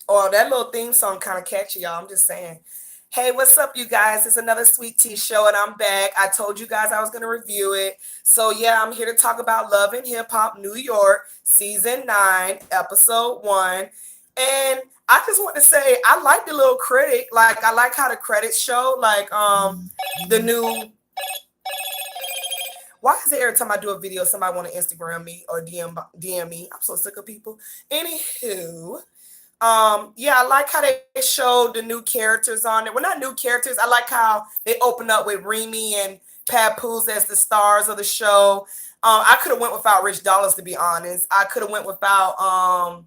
Oh, that little theme song kind of catchy, y'all. I'm just saying. Hey, what's up, you guys? It's another Sweet Tea show, and I'm back. I told you guys I was going to review it. So, yeah, I'm here to talk about Love and Hip Hop New York, Season 9, Episode 1. And I just want to say, I like the little critic. Like, I like how the credits show, like, the new. Why is it every time I do a video, somebody want to Instagram me or DM me? I'm so sick of people. Anywho, yeah, I like how they showed the new characters on it. Well, not new characters. I like how they open up with Remy and Papoose as the stars of the show. I could have went without Rich Dollars, to be honest. I could have went without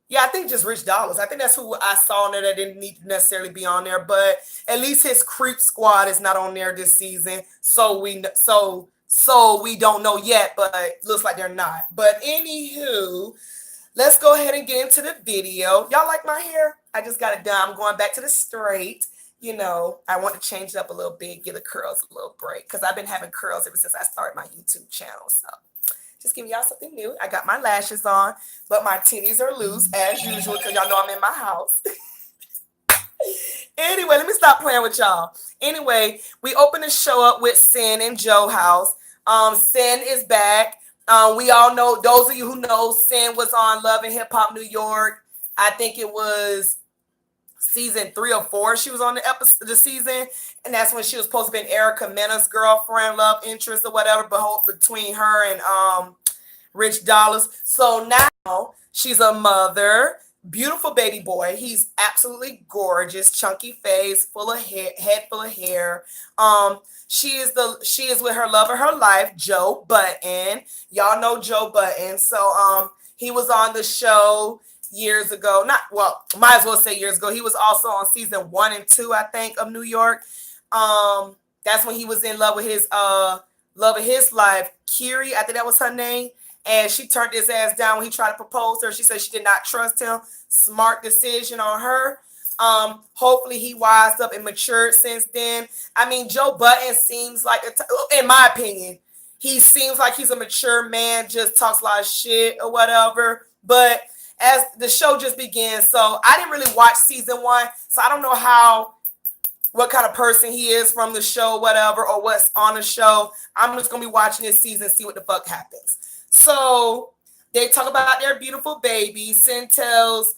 yeah, I think just Rich Dollars. I think that's who I saw on there that didn't need to necessarily be on there, but at least his creep squad is not on there this season. So we don't know yet, but looks like they're not. But anywho, let's go ahead and get into the video. Y'all like my hair? I just got it done. I'm going back to the straight. You know, I want to change it up a little bit, give the curls a little break because I've been having curls ever since I started my YouTube channel. So just giving y'all something new. I got my lashes on, but my titties are loose as usual because y'all know I'm in my house. Anyway, let me stop playing with y'all. Anyway, we open the show up with Sin and Joe House. Sin is back. We all know, those of you who know, Sin was on Love and Hip Hop New York. I think it was season 3 or 4. She was on the season, and that's when she was supposed to be Erica Mena's girlfriend, love interest, or whatever, but between her and Rich Dollars. So now she's a mother. Beautiful baby boy. He's absolutely gorgeous, chunky face, full of hair, head full of hair. She is with her love of her life, Joe Budden. Y'all know Joe Budden. So he was on the show years ago. Might as well say years ago. He was also on season 1 and 2, I think, of New York. That's when he was in love with his love of his life, Kiri. I think that was her name. And she turned his ass down when he tried to propose to her. She said she did not trust him. Smart decision on her. Hopefully he wised up and matured since then. I mean, Joe Budden seems like, in my opinion, he seems like he's a mature man, just talks a lot of shit or whatever. But as the show just begins, so I didn't really watch season 1, so I don't know what kind of person he is from the show, whatever, or what's on the show. I'm just going to be watching this season, see what the fuck happens. So they talk about their beautiful baby. Sin tells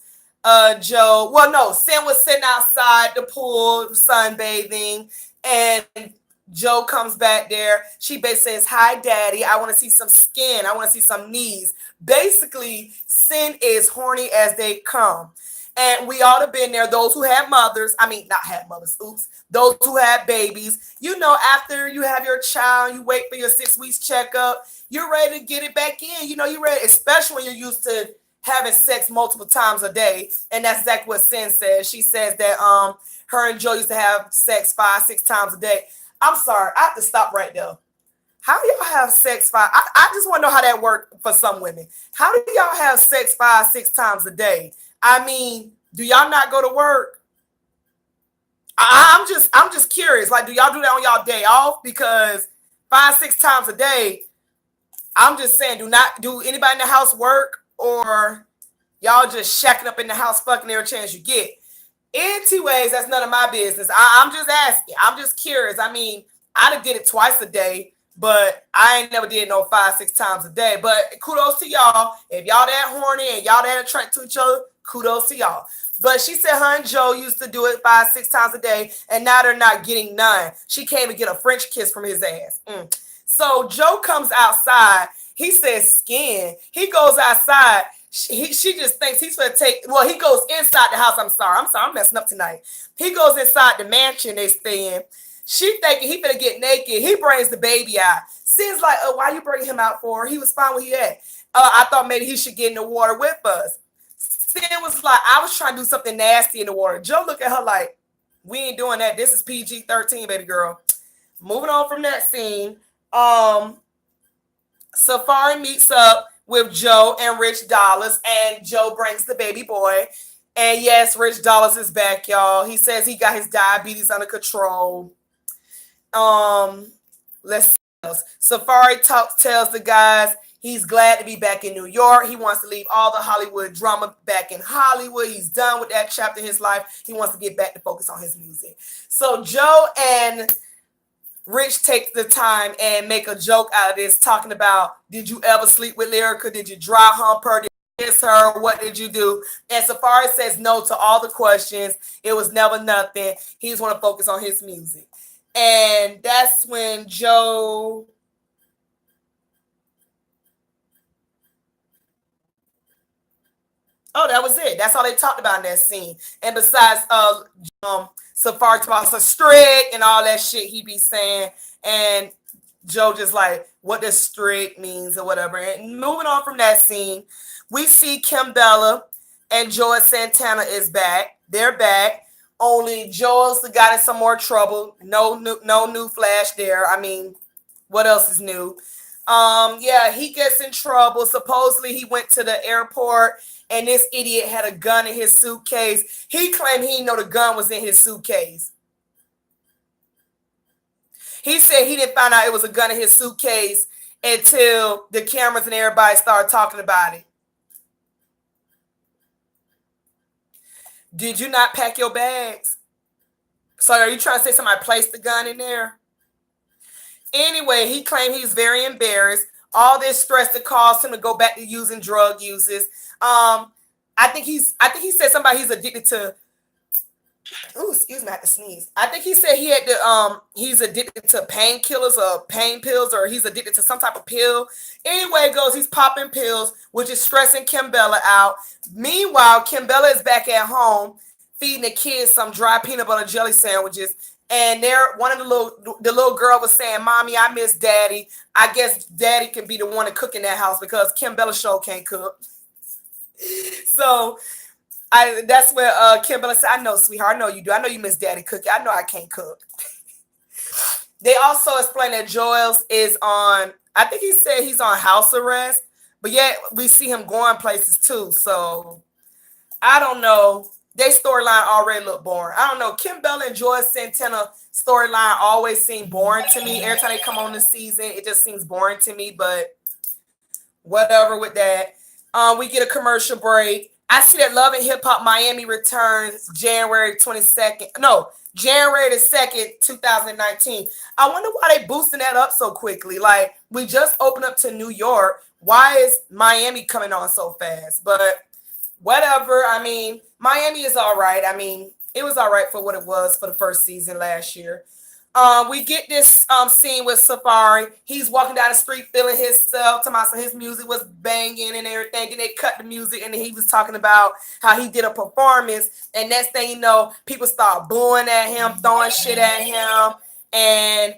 Joe, Sin was sitting outside the pool, sunbathing, and Joe comes back there. She basically says, "Hi, Daddy. I want to see some skin. I want to see some knees." Basically, Sin is horny as they come. And we all have been there. Those who have mothers, not have mothers, oops. Those who have babies, after you have your child, you wait for your 6 weeks checkup, you're ready to get it back in. You're ready, especially when you're used to having sex multiple times a day. And that's exactly what Sin says. She says that her and Joe used to have sex 5-6 times a day. I'm sorry, I have to stop right there. How do y'all have sex I just want to know how that worked for some women. How do y'all have sex 5-6 times a day? Do y'all not go to work? I'm just curious. Like, do y'all do that on y'all day off? Because 5-6 times a day, I'm just saying, do anybody in the house work, or y'all just shacking up in the house fucking every chance you get? Anyways, that's none of my business. I'm just asking. I'm just curious. I done did it twice a day, but I ain't never did no 5-6 times a day. But kudos to y'all. If y'all that horny and y'all that attracted to each other, kudos to y'all. But she said her and Joe used to do it 5-6 times a day, and now they're not getting none. She came and get a French kiss from his ass. So Joe comes outside. He says skin. He goes outside. She just thinks he's going to he goes inside the house. I'm sorry, I'm messing up tonight. He goes inside the mansion they stay in. She thinking he finna get naked. He brings the baby out. Sin's like, "Oh, why you bring him out for? He was fine where he at. I thought maybe he should get in the water with us." Sin was like, "I was trying to do something nasty in the water." Joe look at her like, "We ain't doing that. This is PG-13, baby girl." Moving on from that scene, Safari meets up with Joe and Rich Dollars, and Joe brings the baby boy. And yes, Rich Dollars is back, y'all. He says he got his diabetes under control. Let's see. Safari tells the guys he's glad to be back in New York. He wants to leave all the Hollywood drama back in Hollywood. He's done with that chapter in his life. He wants to get back to focus on his music. So Joe and Rich take the time and make a joke out of this, talking about, did you ever sleep with Lyrica? Did you dry hump her? Did you kiss her? What did you do? And Safari says no to all the questions. It was never nothing. He just want to focus on his music. And that's when Joe... Oh, that was it. That's all they talked about in that scene. And besides Safari talks about strict and all that shit he be saying, and Joe just like, what does strict means or whatever. And moving on from that scene, we see Kimbella and Joe Santana is back. They're back. Only Joel's got in some more trouble. No new Flash there. I mean, what else is new? Yeah, he gets in trouble. Supposedly he went to the airport and this idiot had a gun in his suitcase. He claimed he didn't know the gun was in his suitcase. He said he didn't find out it was a gun in his suitcase until the cameras and everybody started talking about it. Did you not pack your bags? So are you trying to say somebody placed the gun in there? Anyway, he claimed he's very embarrassed. All this stress that caused him to go back to using drug uses. I think he said somebody he's addicted to. Oh, excuse me, I had to sneeze. I think he said he had to he's addicted to painkillers or pain pills, or he's addicted to some type of pill. Anyway, it goes, he's popping pills, which is stressing Kimbella out. Meanwhile, Kimbella is back at home feeding the kids some dry peanut butter jelly sandwiches. And there, one of the little girl was saying, "Mommy, I miss Daddy. I guess Daddy can be the one to cook in that house because Kimbella sure can't cook." So that's where Kimbella said, "I know, sweetheart. I know you do. I know you miss Daddy cooking. I know I can't cook." They also explained that Joel is on, I think he said he's on house arrest, but yet we see him going places too. So I don't know. Their storyline already look boring. I don't know. Kimbella and Joel Santana storyline always seem boring to me. Every time they come on the season, it just seems boring to me, but whatever with that. We get a commercial break. I see that Love and Hip Hop Miami returns January the 2nd, 2019. I wonder why they boosting that up so quickly. Like, we just opened up to New York. Why is Miami coming on so fast? But whatever. I mean, Miami is all right. I mean, it was all right for what it was for the first season last year. We get this scene with Safari. He's walking down the street feeling himself, talking about his music was banging and everything. And they cut the music, and he was talking about how he did a performance. And next thing you know, people start booing at him, throwing shit at him, and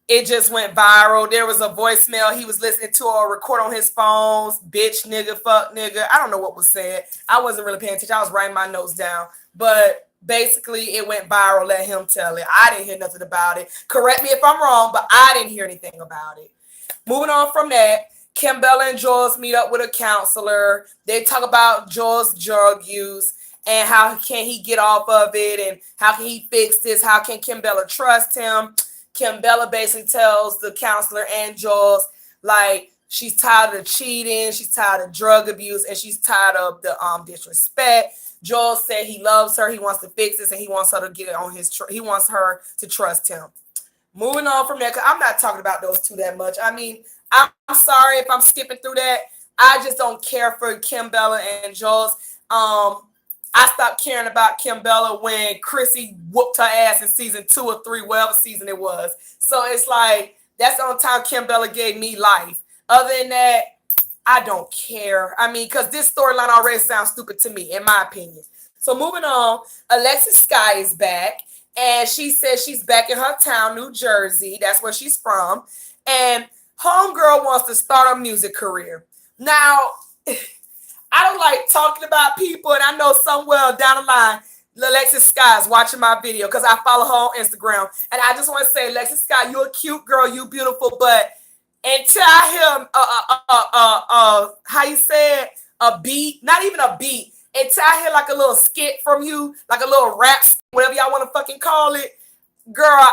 it just went viral. There was a voicemail he was listening to or record on his phones. Bitch, nigga, fuck, nigga. I don't know what was said. I wasn't really paying attention. I was writing my notes down. But basically, it went viral. Let him tell it. I didn't hear nothing about it. Correct me if I'm wrong, but I didn't hear anything about it. Moving on from that, Kimbella and Joel's meet up with a counselor. They talk about Joel's drug use and how can he get off of it and how can he fix this? How can Kimbella trust him? Kimbella basically tells the counselor and Joel's, like, she's tired of the cheating, she's tired of drug abuse, and she's tired of the disrespect. Joel said he loves her, he wants to fix this, and he wants her to get on he wants her to trust him. Moving on from that, because I'm not talking about those two that much. I mean, I'm sorry if I'm skipping through that. I just don't care for Kimbella and Joel's. I stopped caring about Kimbella when Chrissy whooped her ass in season 2 or 3, whatever season it was. So it's like, that's the only time Kimbella gave me life. Other than that, I don't care. I mean, because this storyline already sounds stupid to me, in my opinion. So moving on, Alexis Sky is back. And she says she's back in her town, New Jersey. That's where she's from. And homegirl wants to start a music career. Now, I don't like talking about people, and I know somewhere down the line, Alexis Sky is watching my video because I follow her on Instagram. And I just want to say, Alexis Sky, you're a cute girl, you beautiful, but until I hear how you say it, a beat, not even a beat, until I hear like a little skit from you, like a little rap, whatever y'all want to fucking call it, girl,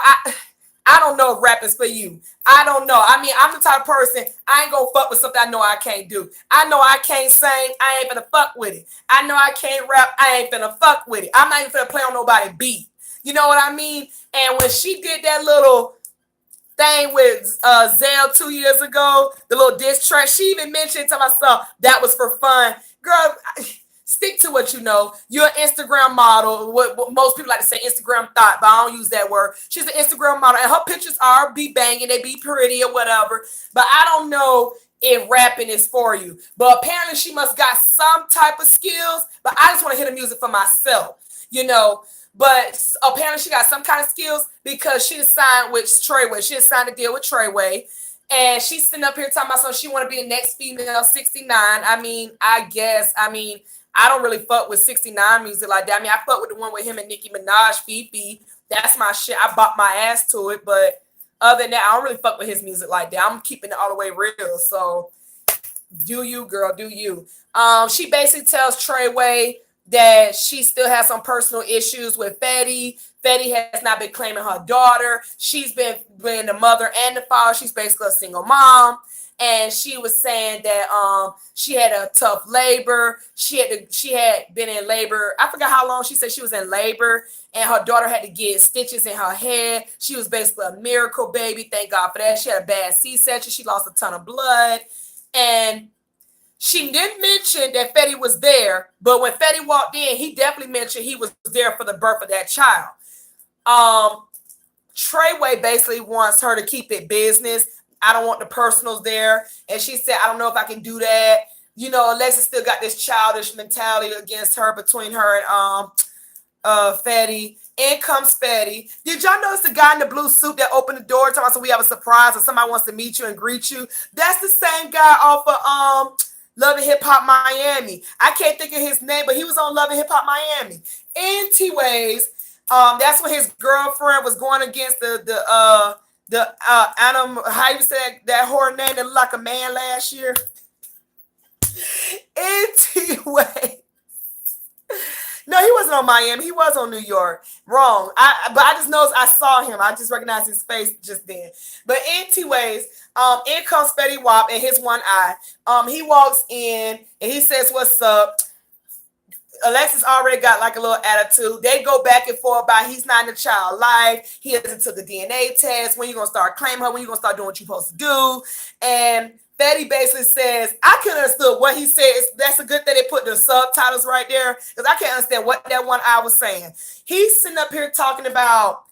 I don't know if rap is for you. I don't know. I mean, I'm the type of person, I ain't gonna fuck with something I know I can't do. I know I can't sing, I ain't gonna fuck with it. I know I can't rap, I ain't gonna fuck with it. I'm not even gonna play on nobody beat. You know what I mean? And when she did that little thing with Zell 2 years ago, the little diss track, she even mentioned to myself that was for fun. Girl, stick to what you know. You're an Instagram model. What most people like to say Instagram thought, but I don't use that word. She's an Instagram model, and her pictures are be banging, they be pretty or whatever. But I don't know if rapping is for you. But apparently she must got some type of skills. But I just want to hear the music for myself, you know. But apparently she got some kind of skills because she signed with Treyway. She signed a deal with Treyway. And she's sitting up here talking about something she want to be the next female 69. I mean, I guess. I mean, I don't really fuck with 69 music like that. I mean, I fuck with the one with him and Nicki Minaj, Fifi. That's my shit. I bought my ass to it. But other than that, I don't really fuck with his music like that. I'm keeping it all the way real. So do you, girl, do you. She basically tells Treyway that she still has some personal issues with Fetty. Fetty has not been claiming her daughter. She's been the mother and the father. She's basically a single mom. And she was saying that she had a tough labor. She had been in labor. I forgot how long she said she was in labor, and her daughter had to get stitches in her head. She was basically a miracle baby. Thank God for that. She had a bad C-section. She lost a ton of blood. And she didn't mention that Fetty was there, but when Fetty walked in, he definitely mentioned he was there for the birth of that child. Treyway basically wants her to keep it business. I don't want the personals there. And she said, I don't know if I can do that. You know, Alexis still got this childish mentality against her, between her and Fetty. In comes Fetty. Did y'all notice the guy in the blue suit that opened the door talking about, so we have a surprise or somebody wants to meet you and greet you? That's the same guy off of Love and Hip Hop Miami. I can't think of his name, but he was on Love and Hip Hop Miami. Anyways, that's when his girlfriend was going against the Adam, how you said that whore name that looked like a man last year. Anyway. No, he wasn't on Miami. He was on New York. Wrong. But I just know I saw him. I just recognized his face just then. But anyways, in comes Fetty Wap and his one eye. He walks in and he says, "What's up?" Alexis already got like a little attitude. They go back and forth about he's not in the child life. He hasn't took a DNA test. When you gonna start claiming her? When you gonna start doing what you're supposed to do? And Fetty basically says, I couldn't understand what he said. That's a good thing they put the subtitles right there, because I can't understand what that one eye was saying. He's sitting up here talking about,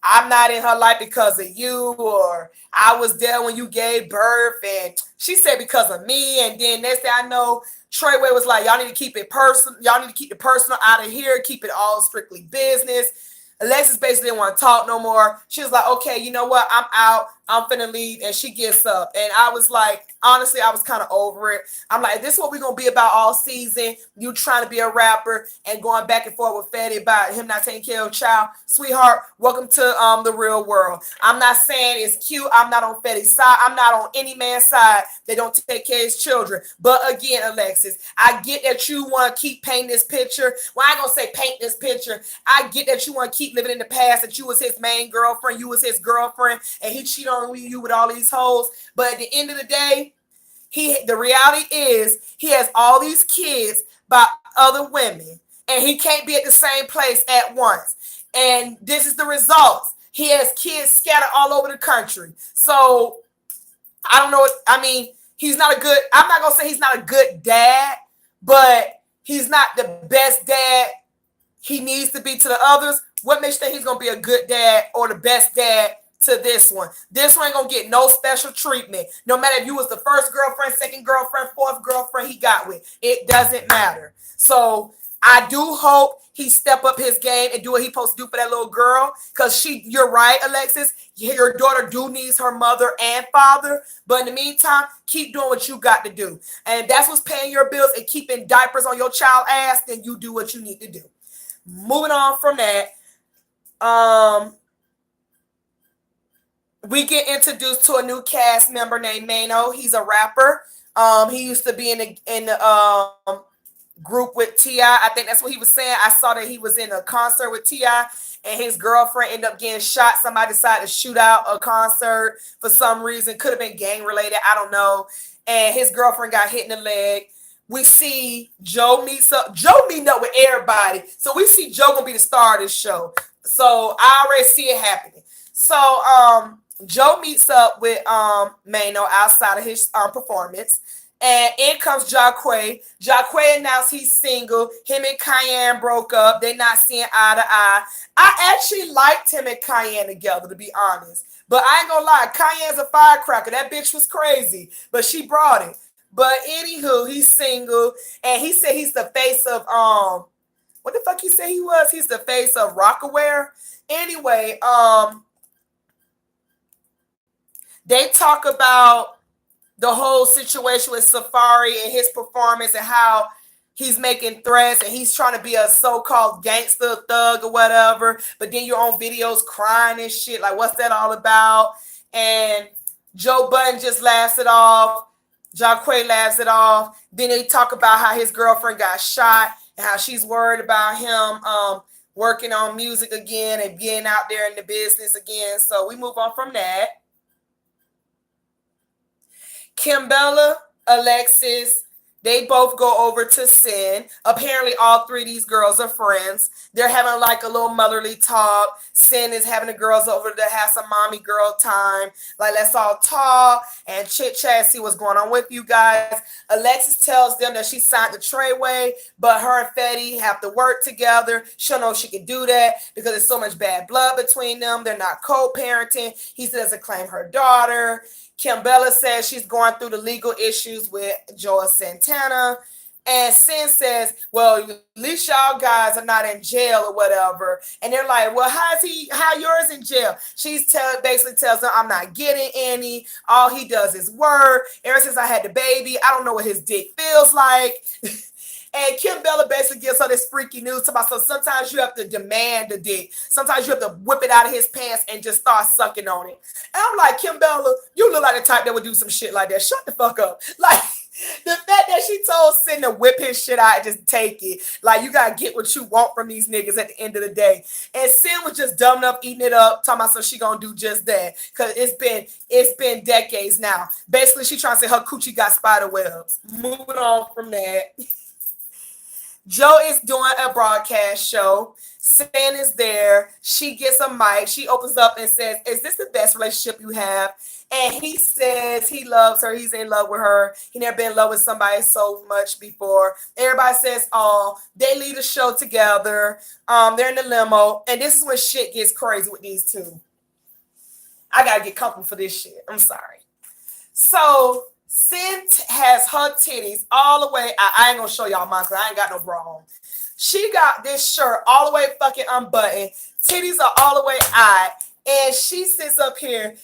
I'm not in her life because of you, or I was there when you gave birth, and she said because of me. And then next thing I know, Treyway was like, y'all need to keep it personal. Y'all need to keep the personal out of here. Keep it all strictly business. Alexis basically didn't want to talk no more. She was like, okay, you know what? I'm out. I'm finna leave. And she gets up. And I was like, honestly, I was kind of over it. I'm like, this is what we're going to be about all season. You trying to be a rapper and going back and forth with Fetty about him not taking care of a child. Sweetheart, welcome to the real world. I'm not saying it's cute. I'm not on Fetty's side. I'm not on any man's side that don't take care of his children. But again, Alexis, I get that you want to keep painting this picture. Well, I ain't going to say paint this picture. I get that you want to keep living in the past, that you was his main girlfriend, you was his girlfriend, and he cheated on you with all these hoes. But at the end of the day, the reality is he has all these kids by other women, and he can't be at the same place at once. And this is the results. He has kids scattered all over the country. So I don't know. I mean, I'm not going to say he's not a good dad, but he's not the best dad he needs to be to the others. What makes you think he's going to be a good dad or the best dad to this one? This one ain't going to get no special treatment. No matter if you was the first girlfriend, second girlfriend, fourth girlfriend he got with. It doesn't matter. So I do hope he step up his game and do what he's supposed to do for that little girl. Because you're right, Alexis. Your daughter do needs her mother and father. But in the meantime, keep doing what you got to do. And if that's what's paying your bills and keeping diapers on your child ass, then you do what you need to do. Moving on from that, we get introduced to a new cast member named Mano. He's a rapper. He used to be in the group with T.I. I think that's what he was saying. I saw that he was in a concert with T.I. and his girlfriend ended up getting shot. Somebody decided to shoot out a concert for some reason. Could have been gang related. I don't know. And his girlfriend got hit in the leg. We see Joe meets up. Joe meeting up with everybody. So we see Joe gonna be the star of this show. So I already see it happening. So Joe meets up with Mano outside of his performance. And in comes Jacquees. Jacquees announced he's single. Him and Cayenne broke up. They're not seeing eye to eye. I actually liked him and Cayenne together, to be honest. But I ain't gonna lie, Cayenne's a firecracker. That bitch was crazy, but she brought it. But anywho, he's single, and he said he's the face of what the fuck he said he was? He's the face of Rockaware. Anyway, they talk about the whole situation with Safari and his performance and how he's making threats and he's trying to be a so-called gangster thug or whatever, but then you're on videos crying and shit. Like, what's that all about? And Joe Budden just laughs it off. Jacquees laughs it off. Then they talk about how his girlfriend got shot and how she's worried about him working on music again and being out there in the business again. So we move on from that. Kimbella, Alexis, they both go over to Sin. Apparently, all three of these girls are friends. They're having like a little motherly talk. Sin is having the girls over to have some mommy girl time. Like, let's all talk and chit chat, see what's going on with you guys. Alexis tells them that she signed the Treyway, but her and Fetty have to work together. She'll know she can do that because there's so much bad blood between them. They're not co-parenting. He doesn't claim her daughter. Kimbella says she's going through the legal issues with Joel Santana. And Sin says, well, at least y'all guys are not in jail or whatever. And they're like, well, how yours in jail? She's basically tells them, I'm not getting any. All he does is work. Ever since I had the baby, I don't know what his dick feels like. And Kimbella basically gives her this freaky news about, so sometimes you have to demand the dick. Sometimes you have to whip it out of his pants and just start sucking on it. And I'm like, Kimbella, you look like the type that would do some shit like that. Shut the fuck up. Like, the fact that she told Sin to whip his shit out and just take it. Like, you gotta get what you want from these niggas at the end of the day. And Sin was just dumb enough eating it up, talking about so she gonna do just that. Cause it's been decades now. Basically, she trying to say her coochie got spider webs. Moving on from that. Joe is doing a broadcast show. Sin is there. She gets a mic. She opens up and says, is this the best relationship you have? And he says he loves her. He's in love with her. He never been in love with somebody so much before. Everybody says, oh, they leave the show together. They're in the limo. And this is when shit gets crazy with these two. I got to get comfortable for this shit. I'm sorry. So Sin has her titties all the way. I ain't going to show y'all mine because I ain't got no bra on. She got this shirt all the way fucking unbuttoned. Titties are all the way out. And she sits up here.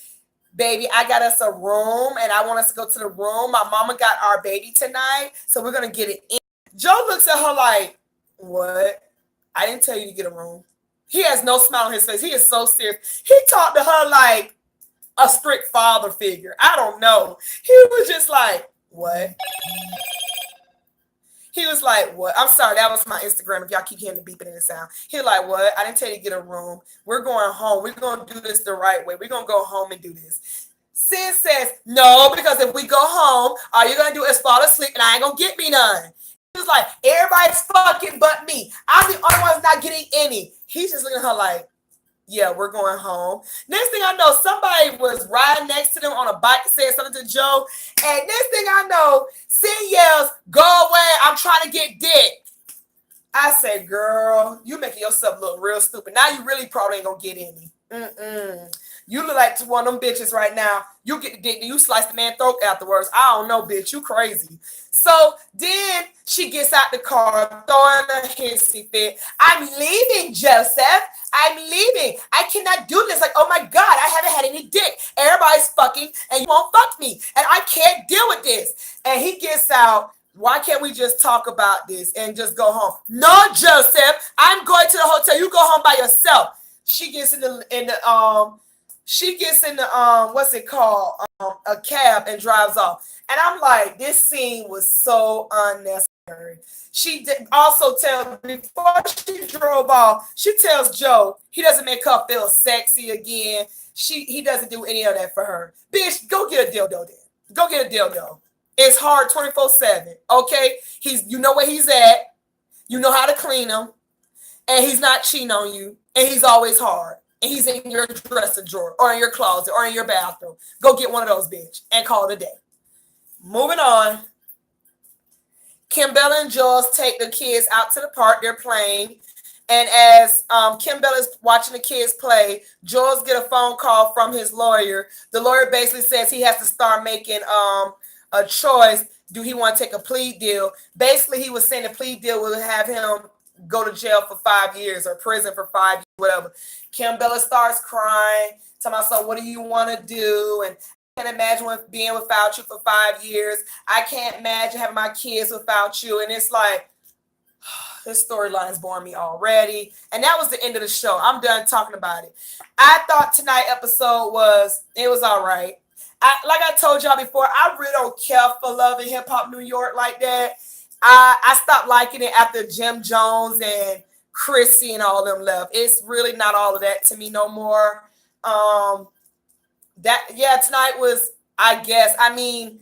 Baby, I got us a room and I want us to go to the room. My mama got our baby tonight, so we're going to get it in. Joe looks at her like, what? I didn't tell you to get a room. He has no smile on his face. He is so serious. He talked to her like a strict father figure. I don't know. He was just like, what? He was like, what? I'm sorry, that was my Instagram. If y'all keep hearing the beeping in the sound. He was like, what? I didn't tell you to get a room. We're going home. We're going to do this the right way. We're going to go home and do this. Sin says, no, because if we go home, all you're going to do is fall asleep and I ain't going to get me none. He was like, everybody's fucking but me. I'm the only one not getting any. He's just looking at her like, yeah, we're going home. Next thing I know, somebody was riding next to them on a bike saying something to Joe. And next thing I know, Sin yells, go away, I'm trying to get dick. I said, girl, you making yourself look real stupid. Now you really probably ain't going to get any. You look like one of them bitches right now. You get the dick, you slice the man's throat afterwards. I don't know, bitch. You crazy. So then she gets out the car, throwing a hissy fit. I'm leaving, Joseph. I'm leaving. I cannot do this. Like, oh my God, I haven't had any dick. Everybody's fucking and you won't fuck me. And I can't deal with this. And he gets out. Why can't we just talk about this and just go home? No, Joseph. I'm going to the hotel. You go home by yourself. She gets in the what's it called? A cab and drives off. And I'm like, this scene was so unnecessary. She also tells, before she drove off, she tells Joe he doesn't make her feel sexy again. He doesn't do any of that for her. Bitch, go get a dildo then. Go get a dildo. It's hard 24/7. Okay? You know where he's at. You know how to clean him. And he's not cheating on you. And he's always hard. And he's in your dresser drawer or in your closet or in your bathroom. Go get one of those, bitch, and call it a day. Moving on. Kimbella and Jules take the kids out to the park. They're playing. And as Kimbella's watching the kids play, Jules get a phone call from his lawyer. The lawyer basically says he has to start making a choice. Do he want to take a plea deal? Basically, he was saying the plea deal will have him go to jail for 5 years or prison for 5 years, whatever. Kimbella starts crying, telling my son, what do you want to do? And I can't imagine being without you for 5 years. I can't imagine having my kids without you. And it's like, this storyline is boring me already. And that was the end of the show. I'm done talking about it. I thought tonight's episode was all right. Like I told y'all before, I really don't care for Love and Hip Hop New York like that. I stopped liking it after Jim Jones and Chrissy and all them left. It's really not all of that to me no more. Tonight was, I guess, I mean,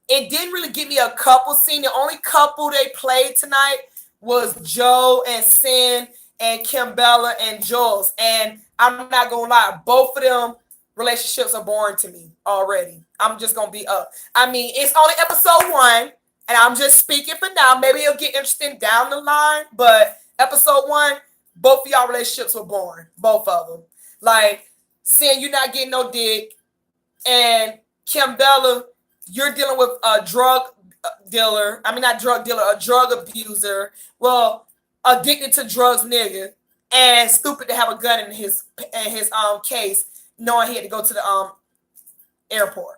it didn't really give me a couple scene. The only couple they played tonight was Joe and Sin and Kimbella and Jules. And I'm not gonna lie, both of them relationships are boring to me already. I'm just gonna be up. I mean, it's only episode 1. And I'm just speaking for now. Maybe it'll get interesting down the line. But episode 1, both of y'all relationships were boring. Both of them. Like, Sin, you're not getting no dick. And Kimbella, you're dealing with a drug dealer. I mean, not drug dealer, a drug abuser. Well, addicted to drugs nigga. And stupid to have a gun in his case, knowing he had to go to the airport.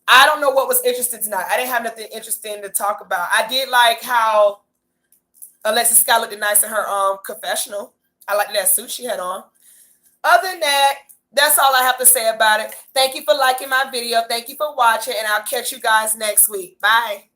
I don't know what was interesting tonight. I didn't have nothing interesting to talk about. I did like how Alexis Scott looked nice in her confessional. I liked that suit she had on. Other than that, that's all I have to say about it. Thank you for liking my video. Thank you for watching, and I'll catch you guys next week. Bye.